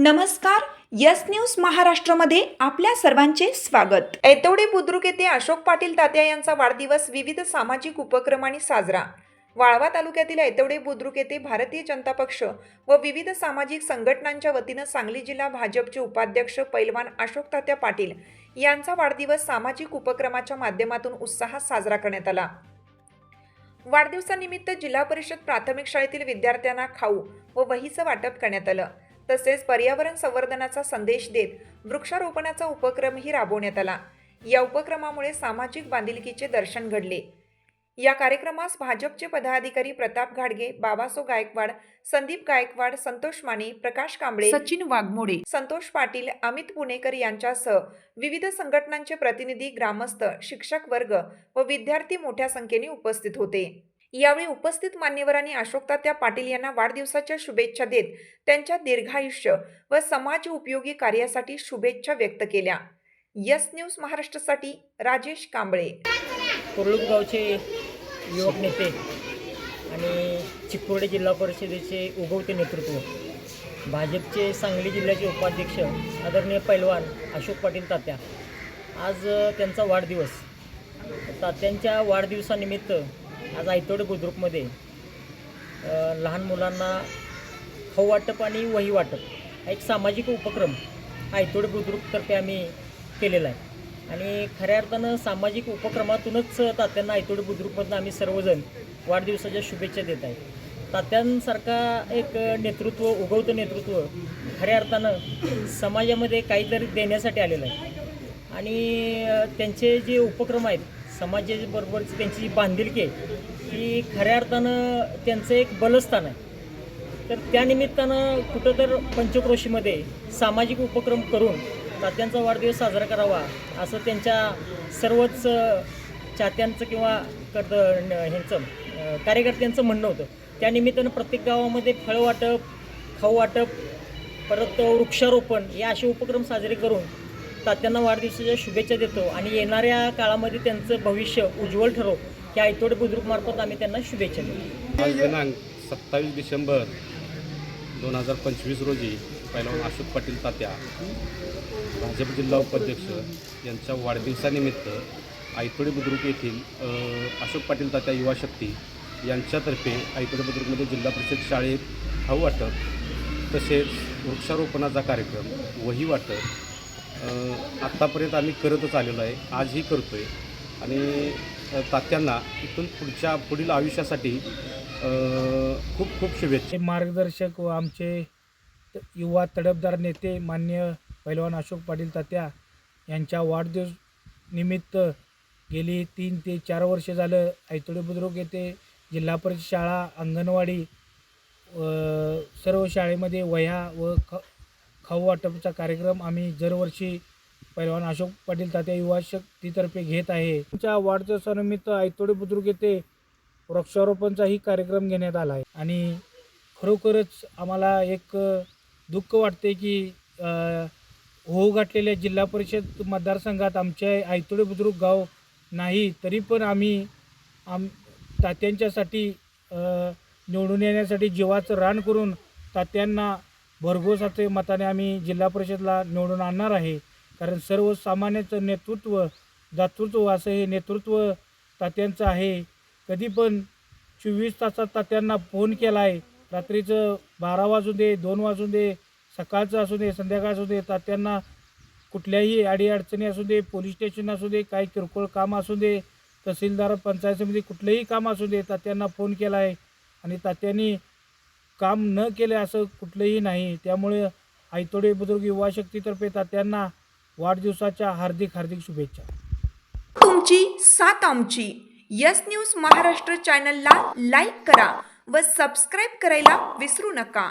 नमस्कार. Yes news महाराष्ट्रामध्ये आपल्या सर्वांचे स्वागत. ऐतवडे बुद्रुक येथे अशोक पाटील तात्या यांचा वाढदिवस विविध सामाजिक उपक्रमांनी साजरा. वाळवा तालुक्यातील ऐतवडे बुद्रुक येथे भारतीय जनता पक्ष व विविध सामाजिक संघटनांच्या वतीनं सांगली जिल्हा भाजपचे उपाध्यक्ष पैलवान अशोक तात्या पाटील यांचा वाढदिवस सामाजिक उपक्रमाच्या माध्यमातून उत्साहात साजरा करण्यात आला. वाढदिवसानिमित्त जिल्हा परिषद प्राथमिक शाळेतील विद्यार्थ्यांना खाऊ व वहीचं वाटप करण्यात आलं. तसेच पर्यावरण संवर्धनाचा संदेश देत वृक्षारोपणाचा उपक्रमही राबवण्यात आला. या उपक्रमामुळे सामाजिक बांधिलकीचे दर्शन घडले. या कार्यक्रमास भाजपचे पदाधिकारी प्रताप घाडगे, बाबासो गायकवाड, संदीप गायकवाड, संतोष माने, प्रकाश कांबळे, सचिन वाघमोडे, संतोष पाटील, अमित पुणेकर यांच्यासह विविध संघटनांचे प्रतिनिधी, ग्रामस्थ, शिक्षक वर्ग व विद्यार्थी मोठ्या संख्येने उपस्थित होते. यावेळी उपस्थित मान्यवरांनी अशोक तात्या पाटील यांना वाढदिवसाच्या शुभेच्छा देत त्यांच्या दीर्घायुष्य व समाज उपयोगी कार्यासाठी शुभेच्छा व्यक्त केल्या. यस न्यूज महाराष्ट्रासाठी राजेश कांबळे. कुर्लुक गावचे युवक नेते आणि चिकोडी जिल्हा परिषदेचे उगवते नेतृत्व, भाजपचे सांगली जिल्ह्याचे उपाध्यक्ष आदरणीय पैलवान अशोक पाटील तात्या, आज त्यांचा वाढदिवस. तात्यांच्या वाढदिवसानिमित्त आज ऐतवडे बुद्रुकमध्ये लहान मुलांना खाऊ वाटप आणि वही वाटप हा एक सामाजिक उपक्रम ऐतवडे बुद्रुकतर्फे आम्ही केलेला आहे. आणि खऱ्या अर्थानं सामाजिक उपक्रमातूनच तात्यांना ऐतवडे बुद्रुकमधून आम्ही सर्वजण वाढदिवसाच्या शुभेच्छा देत आहे. तात्यांसारखा एक नेतृत्व, उगवतं नेतृत्व खऱ्या अर्थानं समाजामध्ये काहीतरी देण्यासाठी आलेलं आहे. आणि त्यांचे जे उपक्रम आहेत, समाजाबरोबरची त्यांची जी बांधिलकी आहे ही खऱ्या अर्थानं त्यांचं एक बलस्थान आहे. तर त्यानिमित्तानं कुठं तर पंचक्रोशीमध्ये सामाजिक उपक्रम करून तात्यांचा वाढदिवस साजरा करावा असं त्यांच्या सर्वच चाहत्यांचं किंवा कार्यकर्त्यांचं म्हणणं होतं. त्यानिमित्तानं प्रत्येक गावामध्ये फळ वाटप, खाऊ वाटप, परत वृक्षारोपण हे असे उपक्रम साजरे करून तात्यांना वाढदिवसाच्या शुभेच्छा देतो. आणि येणाऱ्या काळामध्ये त्यांचं भविष्य उज्ज्वल ठरो या ऐतवडे बुद्रुकमार्फत आम्ही त्यांना शुभेच्छा देतो. आज दिनांक 27 डिसेंबर 2025 रोजी पैलवान अशोक पाटील तात्या, भाजप जिल्हा उपाध्यक्ष यांच्या वाढदिवसानिमित्त ऐतवडे बुद्रुक येथील अशोक पाटील तात्या युवा शक्ती यांच्यातर्फे ऐतवडे बुद्रुकमध्ये जिल्हा परिषद शाळेत खाऊ वाटप, तसेच वृक्षारोपणाचा कार्यक्रम, वही वाटप आत्तापर्यंत आम्ही करतच आलेलो आहे, आजही करतो आहे. आणि तात्यांना इथून पुढील आयुष्यासाठी खूप खूप शुभेच्छा. मार्गदर्शक व आमचे युवा तडफदार नेते माननीय पैलवान अशोक पाटील तात्या यांच्या वाढदिवस निमित्त गेली 3 ते 4 वर्षे झालं ऐतवडे बुद्रुक येथे जिल्हा परिषद शाळा, अंगणवाडी, सर्व शाळेमध्ये वह्या व खाऊ वाटपचा कार्यक्रम आम्ही दरवर्षी पैलवान अशोक पाटील तात्या युवा शक्तीतर्फे घेत आहे. त्यांच्या वाढदिवसानिमित्त ऐतवडे बुद्रुक येथे वृक्षारोपणचाही कार्यक्रम घेण्यात आला आहे. आणि खरोखरच आम्हाला एक दुःख वाटते की होऊ घातलेल्या जिल्हा परिषद मतदारसंघात आमच्या ऐतवडे बुद्रुक गाव नाही, तरी पण आम्ही तात्यांच्यासाठी निवडून येण्यासाठी जीवाचं रान करून तात्यांना भरघोस असे मताने आम्ही जिल्हा परिषदला निवडून आणणार आहे. कारण सर्वसामान्यांचं नेतृत्व, दातृत्व असं हे नेतृत्व तात्यांचं आहे. कधी पण 24 तासात तात्यांना फोन केला आहे, रात्रीचं 12 वाजून दे, 2 वाजून दे, सकाळचं असू दे, संध्याकाळ असू दे, तात्यांना कुठल्याही अडीअडचणी असू दे, पोलीस स्टेशन असू दे, काही किरकोळ काम असू दे, तहसीलदार, पंचायत समिती कुठलंही काम असू दे, तात्यांना फोन केला आहे. आणि तात्यांनी काम न केले असं कुठलंही नाही. त्यामुळे ऐतवडे बुद्रुक युवा शक्तीतर्फे तात्यांना वाढदिवसाच्या हार्दिक शुभेच्छा. तुमची साथ आमची. यस न्यूज महाराष्ट्र चॅनलला लाईक करा व सबस्क्राईब करायला विसरू नका.